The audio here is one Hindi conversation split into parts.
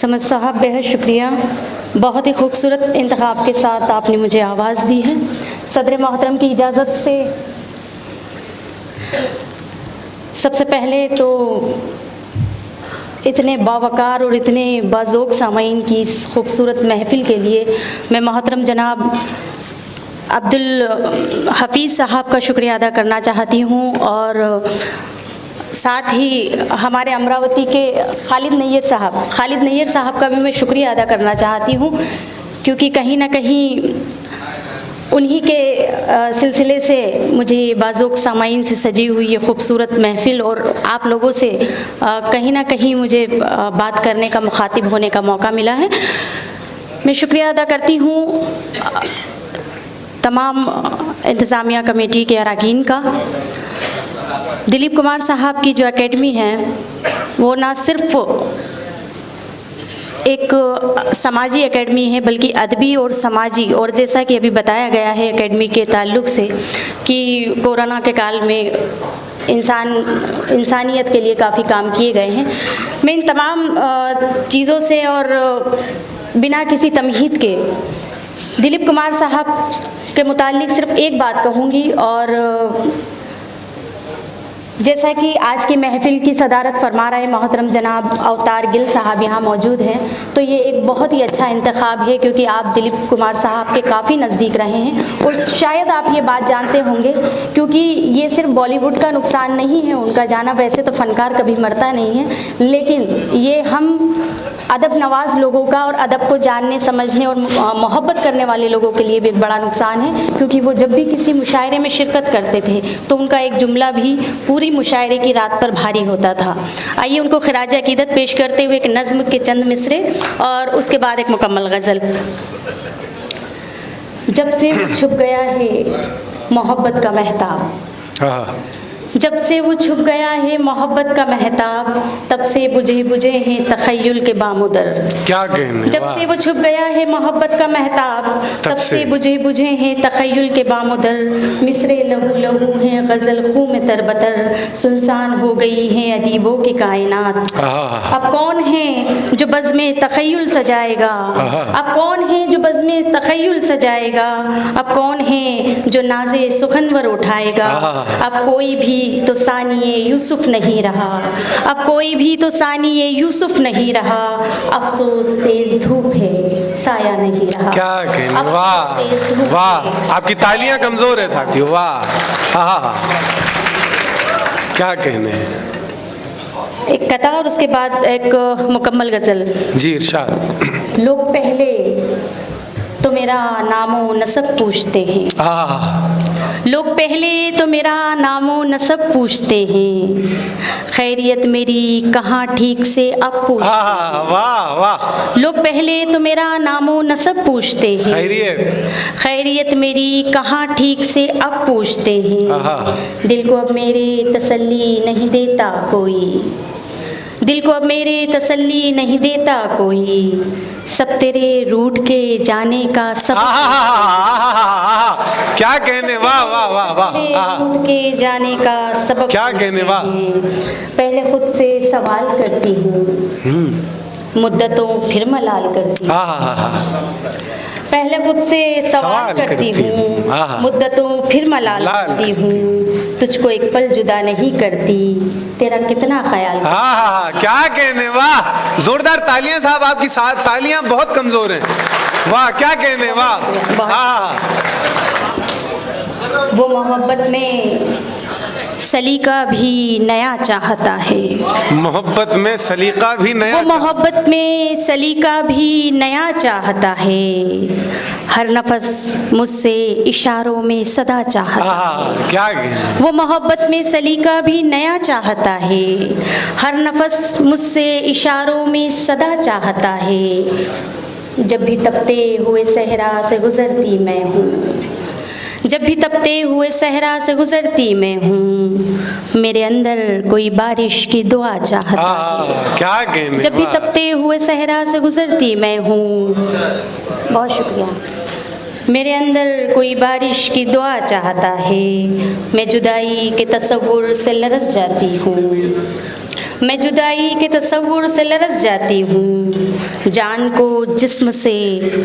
समद साहब, बेहद शुक्रिया। बहुत ही खूबसूरत इंतखाब के साथ आपने मुझे आवाज़ दी है। सदर मोहतरम की इजाज़त से सबसे पहले तो इतने बावकार और इतने बाज़ोक सामाईन की इस खूबसूरत महफ़िल के लिए मैं मोहतरम जनाब अब्दुल हफीज़ साहब का शुक्रिया अदा करना चाहती हूँ और साथ ही हमारे अमरावती के खालिद नैयर साहब का भी मैं शुक्रिया अदा करना चाहती हूँ, क्योंकि कहीं ना कहीं उन्हीं के सिलसिले से मुझे बाज़ोक सामाईन से सजी हुई ये खूबसूरत महफ़िल और आप लोगों से कहीं ना कहीं मुझे बात करने का, मुखातिब होने का मौका मिला है। मैं शुक्रिया अदा करती हूँ तमाम इंतज़ामिया कमेटी के अरकान का। दिलीप कुमार साहब की जो एकेडमी है वो ना सिर्फ एक समाजी एकेडमी है बल्कि अदबी और समाजी, और जैसा कि अभी बताया गया है एकेडमी के ताल्लुक़ से कि कोरोना के काल में इंसानियत के लिए काफ़ी काम किए गए हैं। मैं इन तमाम चीज़ों से और बिना किसी तमहीद के दिलीप कुमार साहब के मुताल्लिक़ सिर्फ एक बात कहूँगी, और जैसा कि आज की महफ़िल की सदारत फरमा रहे मोहतरम जनाब अवतार गिल साहब यहाँ मौजूद हैं, तो ये एक बहुत ही अच्छा इंतखाब है क्योंकि आप दिलीप कुमार साहब के काफ़ी नज़दीक रहे हैं और शायद आप ये बात जानते होंगे, क्योंकि ये सिर्फ बॉलीवुड का नुकसान नहीं है उनका जाना, वैसे तो फ़नकार कभी मरता नहीं है, लेकिन ये हम अदब नवाज़ लोगों का और अदब को जानने, समझने और मोहब्बत करने वाले लोगों के लिए भी एक बड़ा नुकसान है, क्योंकि वो जब भी किसी मुशायरे में शिरकत करते थे तो उनका एक जुमला भी पूरी मुशायरे की रात पर भारी होता था। आइए उनको खिराज अकीदत पेश करते हुए एक नज़्म के चंद मिसरे और उसके बाद एक मुकम्मल गज़ल। जब से वो छुप गया है मोहब्बत का महताब, जब से वो छुप गया है मोहब्बत का महताब, तब से बुझे बुझे हैं तख़य्युल के बामुदर। क्या कहने, जब से वो छुप गया है मोहब्बत का महताब, तब से बुझे बुझे हैं तख़य्युल के बामुदर। मिसरे लहू लहू हैं गज़ल खूं में तरबतर, सुनसान हो गई हैं अदीबों की कायनात। अब कौन है जो बज़्म तख़य्युल सजाएगा, अब कौन है जो बज़्म तख़य्युल सजाएगा, अब कौन है जो नाज़े सुखनवर उठाएगा। अब कोई भी तो सानिए यूसुफ नहीं रहा, अब कोई भी तो सानिए यूसुफ नहीं रहा, अफसोस तेज धूप है साया नहीं रहा। क्या कहने, वाह वाह, आपकी तालियां कमजोर है साथियों, वाह। हाँ, क्या कहने। एक कता और उसके बाद एक मुकम्मल गज़ल। जी इरशाद। लोग पहले तो मेरा नामो नसब पूछते हैं, लोग पहले तो मेरा नामो नसब पूछते हैं, खैरियत मेरी कहाँ ठीक से अब पूछते हैं। वाह वाह। लोग पहले तो मेरा नामो नसब पूछते हैं, खैरियत मेरी कहाँ ठीक से अब पूछते हैं। दिल को अब मेरे तसल्ली नहीं देता कोई, दिल को अब मेरे तसल्ली नहीं देता कोई, सब तेरे रूठ के जाने का सब। क्या कहने, वाह वाह वाह वाह। रूठ के जाने का सबब क्या कहने, वाह। पहले खुद से सवाल करती हूँ, मुद्दतों फिर मलाल करती हूँ। पहले खुद से सवाल करती हूँ, मुद्दतों फिर मलाल करती हूँ, तुझको एक पल जुदा नहीं करती, तेरा कितना ख्याल। क्या कहने, वाह। जोरदार तालियां साहब, आपकी साथ तालियां बहुत कमजोर हैं, वाह। क्या कहने, वाह। वो मोहब्बत में सलीका भी नया चाहता है, मोहब्बत में सलीका भी नया, वो मोहब्बत में सलीका भी नया चाहता है, हर नफस मुझसे इशारों में सदा चाहता है। क्या वो मोहब्बत में सलीका भी नया चाहता है, हर नफस मुझसे इशारों में सदा चाहता है। जब भी तपते हुए सहरा से गुजरती मैं हूँ, जब भी तपते हुए सहरा से गुजरती मैं हूँ, मेरे अंदर कोई बारिश की दुआ चाहता है। क्या कहने, जब भी तपते हुए सहरा से गुजरती मैं हूँ, बहुत शुक्रिया, मेरे अंदर कोई बारिश की दुआ चाहता है, मैं जुदाई के तसव्वुर से लरस जाती हूँ, मैं जुदाई के तसव्वुर से लरस जाती हूँ, जान को जिस्म से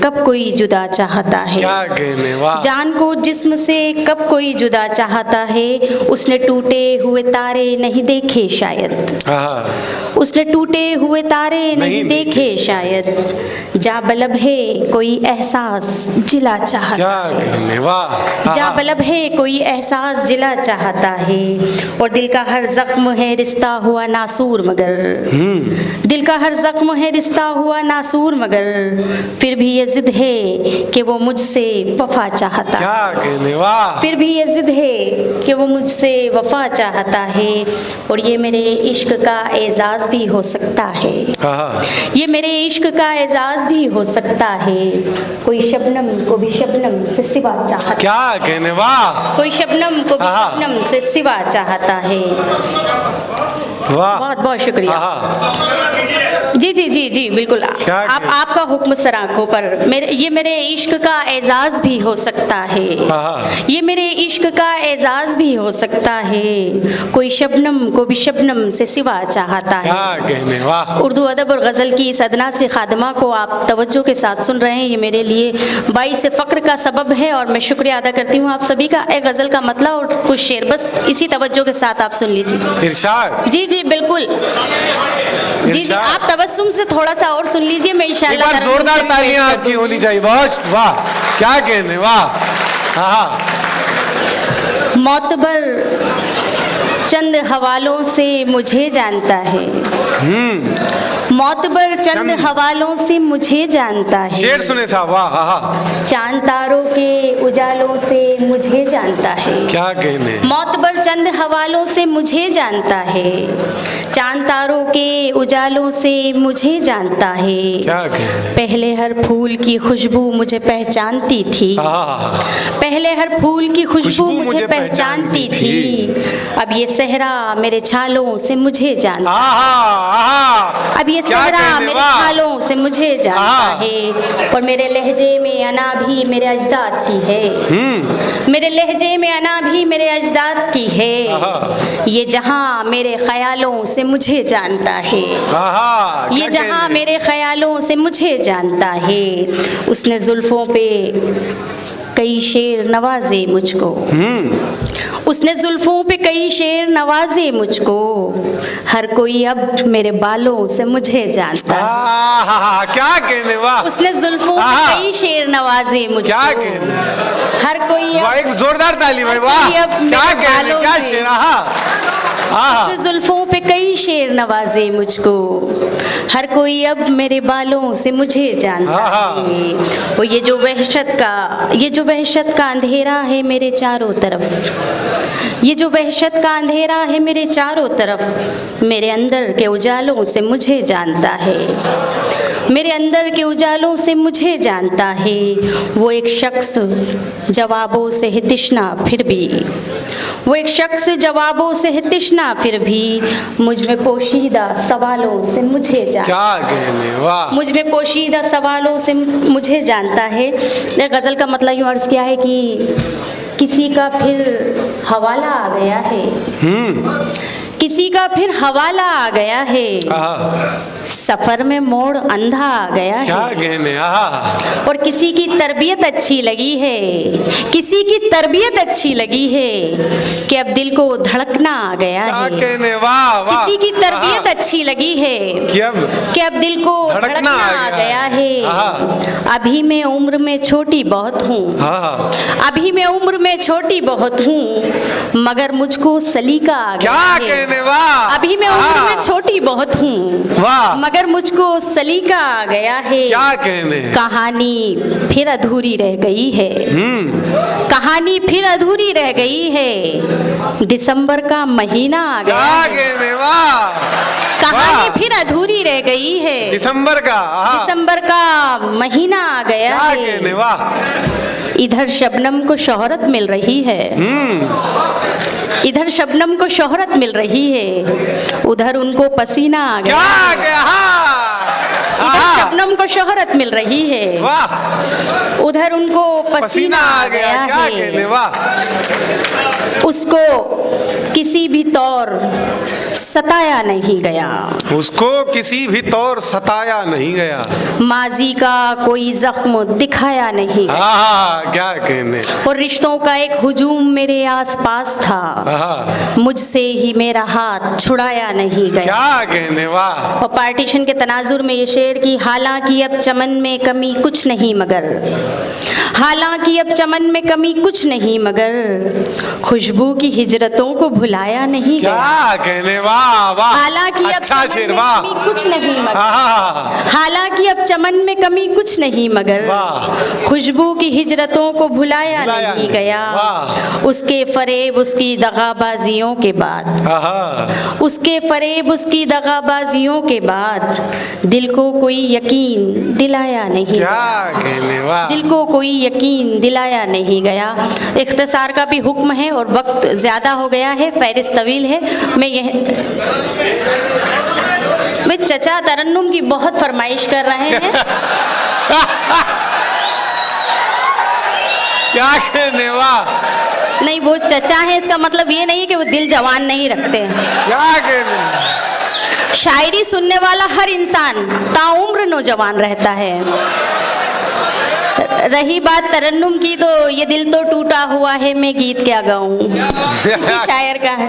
कब कोई जुदा चाहता है। क्या कहने, वाह। जान को जिस्म से कब कोई जुदा चाहता है, उसने टूटे हुए तारे नहीं देखे शायद। उसने टूटे हुए तारे नहीं देखे शायद, जा बलब है कोई एहसास जिला चाहता क्या कहने, वाह। जा बलब है कोई एहसास जिला चाहता है, और दिल का हर जख्म है रिश्ता हुआ नासूर मगर, दिल का हर जख्म है रिश्ता हुआ नासूर मगर, फिर भी ये जिद है कि वो मुझसे वफा चाहता। क्या कहने, वाह। फिर भी ये जिद है कि वो मुझसे वफा चाहता है, और ये मेरे इश्क का एजाज भी हो सकता है। ये मेरे इश्क का एजाज भी हो सकता है, कोई शबनम को भी शबनम से सिवा चाहता। क्या कहने, वाह। कोई शबनम को भी शबनम से सिवा चाहता है। वाह, बहुत बहुत शुक्रिया। जी जी जी जी बिल्कुल, आपका हुक्म सराखों पर। ये मेरे इश्क का एजाज भी हो सकता है, ये मेरे इश्क का एजाज भी हो सकता है, कोई शबनम को भी शबनम से सिवा चाहता है। क्या कहने, वाह। उर्दू अदब और गज़ल की इस अदना से खादमा को आप तवज्जो के साथ सुन रहे हैं, ये मेरे लिए बाइस फ़ख्र का सबब है, और मैं शुक्रिया अदा करती हूँ आप सभी का। एक गज़ल का मतलब और कुछ शेर, बस इसी तवज्जो के साथ आप सुन लीजिए। इरशाद। जी जी बिल्कुल, जी जी आप तबस्सुम से थोड़ा सा और सुन लीजिए, मैं इंशाल्लाह। एक बार जोरदार तालियां आपकी होनी चाहिए। बहुत वाह, क्या कहने, वाह। मोतबर चंद हवालों से मुझे जानता है, मोतबर चंद हवालों से मुझे जानता है, शेर सुने साहब, वाह। चांद तारों के उजालों से मुझे जानता है। क्या कहने, मोतबर चंद हवालों से मुझे जानता है, चांद तारों के उजालों से मुझे जानता है। क्या कहने, पहले हर फूल की खुशबू मुझे पहचानती थी, पहले हर फूल की खुशबू मुझे पहचानती थी, अब ये सहरा मेरे छालों से मुझे जानता है, अब ये सहरा मेरे छालों से मुझे जानता है, और मेरे लहजे में अना भी मेरे अजदाद की है, मेरे लहजे में अना भी मेरे अजदाद की है, ये जहां मेरे ख्यालों से मुझे जानता है, ये जहां मेरे ख्यालों से मुझे जानता है, उसने जुल्फों पे कई शेर नवाजे मुझको, उसने जुल्फों पे कई शेर नवाजे मुझको, हर कोई अब मेरे बालों से मुझे जानता है। क्या कहने, वाह। उसने जुल्फों पे कई शेर नवाजे मुझको, क्या कहने, हर कोई एक जोरदार ताली भाई, वाह। क्या कहने, क्या शेर, उसने जुल्फों पे कई शेर नवाजे मुझको, हर कोई अब मेरे बालों से मुझे जानता है, और ये जो वहशत का अंधेरा है मेरे चारों तरफ, ये जो वहशत का अंधेरा है मेरे चारों तरफ, मेरे अंदर के उजालों से मुझे जानता है, मेरे अंदर के उजालों से मुझे जानता है, वो एक शख्स जवाबों से है तिश्ना फिर भी, वो एक शख्स जवाबों से है तिश्ना फिर भी, मुझ में पोशीदा सवालों से मुझे जानता है। क्या कहने, वाह। मुझ में पोशीदा सवालों से मुझे जानता है। गज़ल का मतलब यूँ अर्ज़ किया है कि किसी का फिर हवाला आ गया है, किसी का फिर हवाला आ गया है, सफर में मोड़ अंधा आ गया है। क्या कहने, और किसी की तरबियत अच्छी लगी है, किसी की तरबियत अच्छी लगी है, कि अब दिल को धड़कना आ गया है। क्या कहने, वाह वाह। किसी की तरबियत अच्छी लगी है, कि अब दिल को धड़कना आ गया है। अभी मैं उम्र में छोटी बहुत हूँ, अभी मैं उम्र में छोटी बहुत हूँ, मगर मुझको सलीका आ गया है। क्या कहने, वाह। अभी मैं उम्र में छोटी बहुत हूँ, वाह, मगर मुझको सलीका आ गया है। क्या कहने, कहानी फिर अधूरी रह गई है, कहानी फिर अधूरी रह गई है, दिसंबर का महीना आ गया है। क्या कहने, वाह। कहानी फिर अधूरी रह गई है, दिसंबर का महीना आ गया है। क्या कहने, वाह। इधर शबनम को शोहरत मिल रही है, इधर शबनम को शोहरत मिल रही है, उधर उनको पसीना आ गया। क्या, इधर शबनम तरन्नुम को शोहरत मिल रही है, वाह, उधर उनको पसीना आ गया, क्या है। कहने, वाह, उसको किसी भी तौर सताया नहीं गया, उसको किसी भी तौर सताया नहीं गया, माजी का कोई जख्म दिखाया नहीं गया, हाँ, क्या कहने, और रिश्तों का एक हुजूम मेरे आसपास था, हाँ, मुझसे ही मेरा हाथ छुड़ाया नहीं गया। क्या कहने, वाह, और पार्टीशन के तनाजुर में ये शेर की, हालांकि अब चमन में कमी कुछ नहीं मगर, हालांकि अब चमन में कमी कुछ नहीं मगर, खुशबू की हिजरतों को भुलाया नहीं गया। क्या कहने, वाह वाह, हालांकि अब अच्छा चमन शेर, में वाह, कमी कुछ नहीं मगर, हाँ, हालांकि अब चमन में कमी कुछ नहीं मगर, वाह, खुशबू की हिजरतों को भुलाया भुलाया नहीं नहीं, गया। वाह। उसके फरेब उसकी दगाबाजियों के बाद, हाँ, उसके फरेब उसकी दगाबाजियों के बाद, दिल को कोई यकीन दिलाया नहीं, क्या कहने, वाह, दिल को कोई यकीन दिलाया नहीं गया। इख्तिसार का भी हुक्म है और वक्त ज़्यादा हो गया है, फहरिस्त तवील है। मैं चचा तरन्नुम की बहुत फरमाइश कर रहे हैं। क्या कहने, वाह, नहीं, वो चचा है इसका मतलब ये नहीं है कि वो दिल जवान नहीं रखते हैं। क्या कहने, शायरी सुनने वाला हर इंसान ताउम्र नौजवान रहता है। रही बात तरन्नुम की, तो ये दिल तो टूटा हुआ है, मैं गीत क्या गाऊं। किसी शायर का है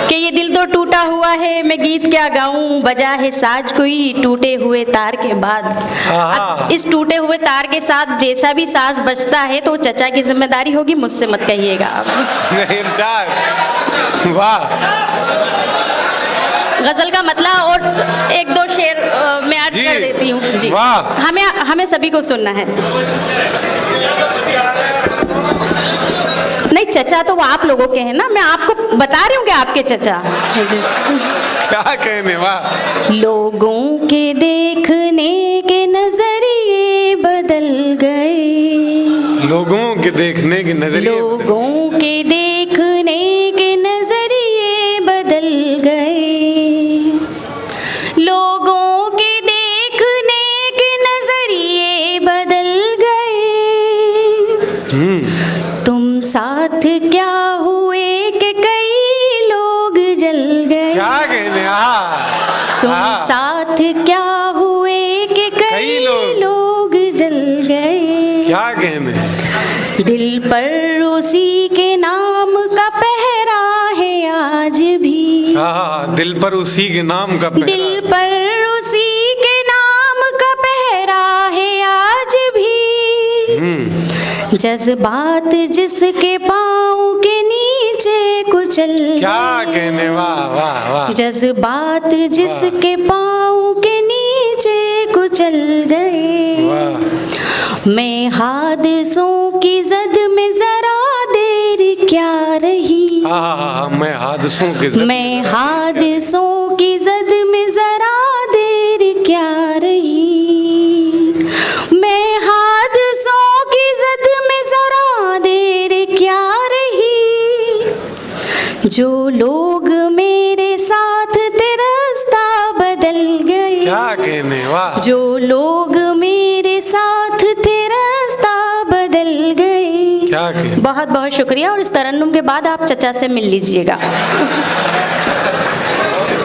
कि ये दिल तो टूटा हुआ है, मैं गीत क्या गाऊं, बजा है साज कोई टूटे हुए तार के बाद। अब इस टूटे हुए तार के साथ जैसा भी साज बजता है तो चचा की जिम्मेदारी होगी, मुझसे मत कहिएगा आप। इरशाद, वाह, गजल का मतला और एक दो शेर मैं अर्ज कर देती हूँ जी। वाह, हमें सभी को सुनना है। नहीं, चचा तो वो आप लोगों के हैं ना, मैं आपको बता रही हूँ कि आपके चचा जी। क्या कहने, वाह, लोगों के देखने के नजरिए बदल गए, लोगों के देखने के नजरिए, लोगों के देखने के नजरिए बदल गए, लोगों के देखने के नजरिए बदल गए, तुम साथ क्या हुए कि कई लोग जल गए, क्या कहने, तुम साथ क्या हुए कि कई लोग जल गए, क्या कहने, दिल पर उसी के नाम का पहरा है आज भी, हाँ, दिल पर उसी के नाम का पहरा, दिल पर उसी के नाम का पहरा है आज भी, जज्बात जिसके पाँव के नीचे कुचल, क्या कहने, वाह वाह वाह, जज्बात जिसके पाँव के नीचे कुचल गए, मैं हादसों की जद में जरा देर क्या रही, मैं हादसों के जद, मैं हादसों की जद में जरा देर क्या रही, मैं हादसों की जद में जरा देर क्या रही, जो लोग मेरे साथ थे रास्ता बदल गए, क्या कहने, वाह, जो लोग मेरे साथ थे रास्ता बदल गए। क्या कहने, बहुत बहुत शुक्रिया, और इस तरन्नुम के बाद आप चचा से मिल लीजिएगा।